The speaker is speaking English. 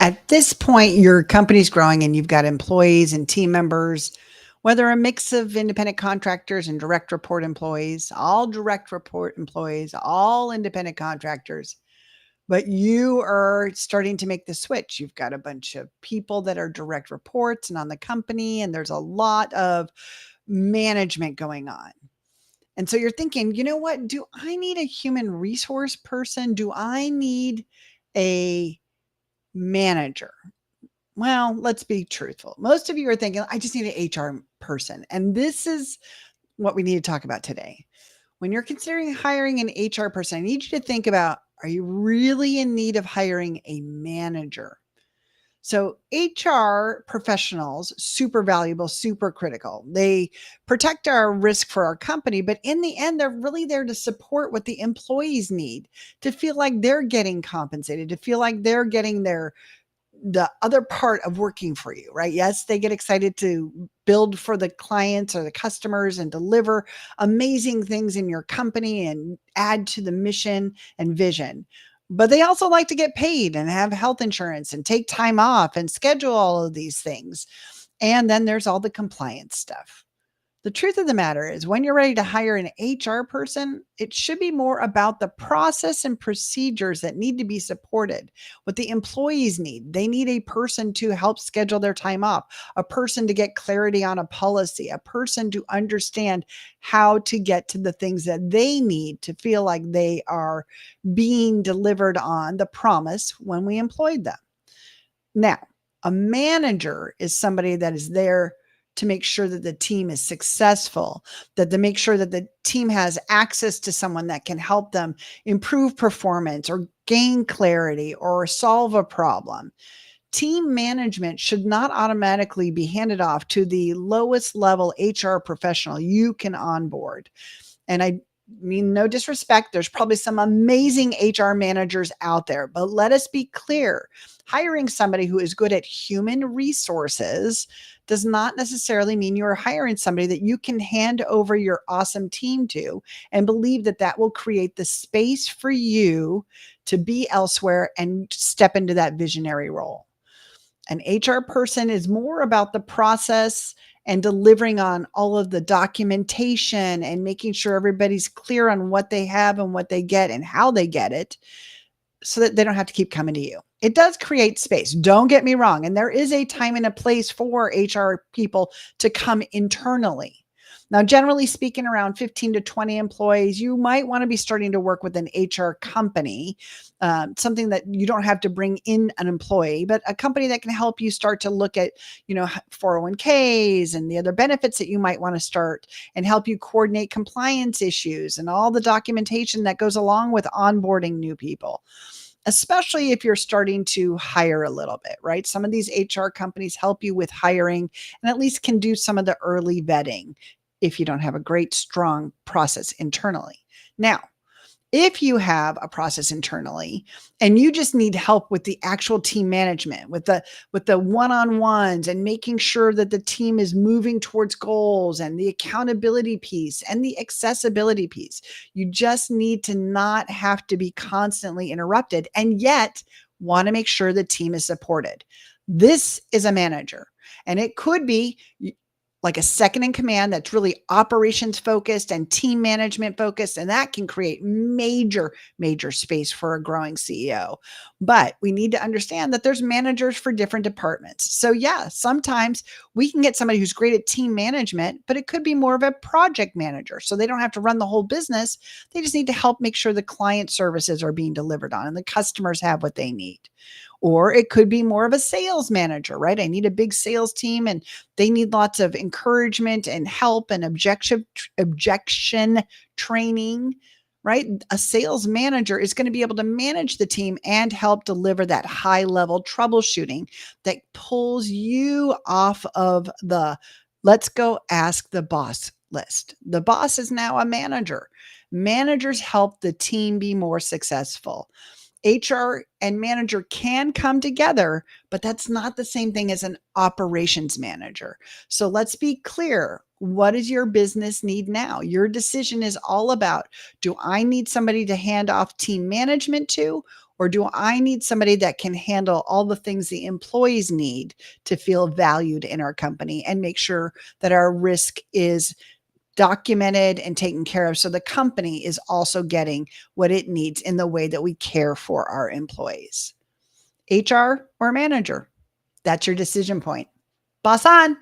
At this point, your company's growing and you've got employees and team members, whether a mix of independent contractors and direct report employees, all direct report employees, all independent contractors. But you are starting to make the switch. You've got a bunch of people that are direct reports and on the company, and there's a lot of management going on. And so you're thinking, you know what? Do I need a human resource person? Do I need a manager? Well, let's be truthful. Most of you are thinking, I just need an HR person. And this is what we need to talk about today. When you're considering hiring an HR person, I need you to think about, are you really in need of hiring a manager? So HR professionals, super valuable, super critical. They protect our risk for our company, but in the end, they're really there to support what the employees need, to feel like they're getting compensated, to feel like they're getting the other part of working for you, right? Yes, they get excited to build for the clients or the customers and deliver amazing things in your company and add to the mission and vision. But they also like to get paid and have health insurance and take time off and schedule all of these things. And then there's all the compliance stuff. The truth of the matter is, when you're ready to hire an HR person, it should be more about the process and procedures that need to be supported, what the employees need. They need a person to help schedule their time off, a person to get clarity on a policy, a person to understand how to get to the things that they need to feel like they are being delivered on the promise when we employed them. Now, a manager is somebody that is there to make sure that the team is successful, that to make sure that the team has access to someone that can help them improve performance or gain clarity or solve a problem. Team management should not automatically be handed off to the lowest level HR professional you can onboard. And I mean, no disrespect, there's probably some amazing HR managers out there, but let us be clear. Hiring somebody who is good at human resources does not necessarily mean you're hiring somebody that you can hand over your awesome team to and believe that that will create the space for you to be elsewhere and step into that visionary role. An HR person is more about the process and delivering on all of the documentation and making sure everybody's clear on what they have and what they get and how they get it, so that they don't have to keep coming to you. It does create space. Don't get me wrong. And there is a time and a place for HR people to come internally. Now, generally speaking, around 15 to 20 employees, you might want to be starting to work with an HR company, something that you don't have to bring in an employee, but a company that can help you start to look at, 401ks and the other benefits that you might want to start, and help you coordinate compliance issues and all the documentation that goes along with onboarding new people, especially if you're starting to hire a little bit, right? Some of these HR companies help you with hiring and at least can do some of the early vetting if you don't have a great, strong process internally. Now, if you have a process internally and you just need help with the actual team management, with the one-on-ones and making sure that the team is moving towards goals and the accountability piece and the accessibility piece, you just need to not have to be constantly interrupted and yet want to make sure the team is supported. This is a manager, and it could be like a second in command that's really operations focused and team management focused. And that can create major, major space for a growing CEO. But we need to understand that there's managers for different departments. So yeah, sometimes we can get somebody who's great at team management, but it could be more of a project manager. So they don't have to run the whole business. They just need to help make sure the client services are being delivered on and the customers have what they need. Or it could be more of a sales manager, right? I need a big sales team and they need lots of encouragement and help and objection training, right? A sales manager is going to be able to manage the team and help deliver that high level troubleshooting that pulls you off of the let's go ask the boss list. The boss is now a manager. Managers help the team be more successful. HR and manager can come together, but that's not the same thing as an operations manager. So let's be clear. What does your business need now? Your decision is all about, do I need somebody to hand off team management to, Or do I need somebody that can handle all the things the employees need to feel valued in our company and make sure that our risk is documented and taken care of so the company is also getting what it needs in the way that we care for our employees? HR or manager? That's your decision point. Boss on.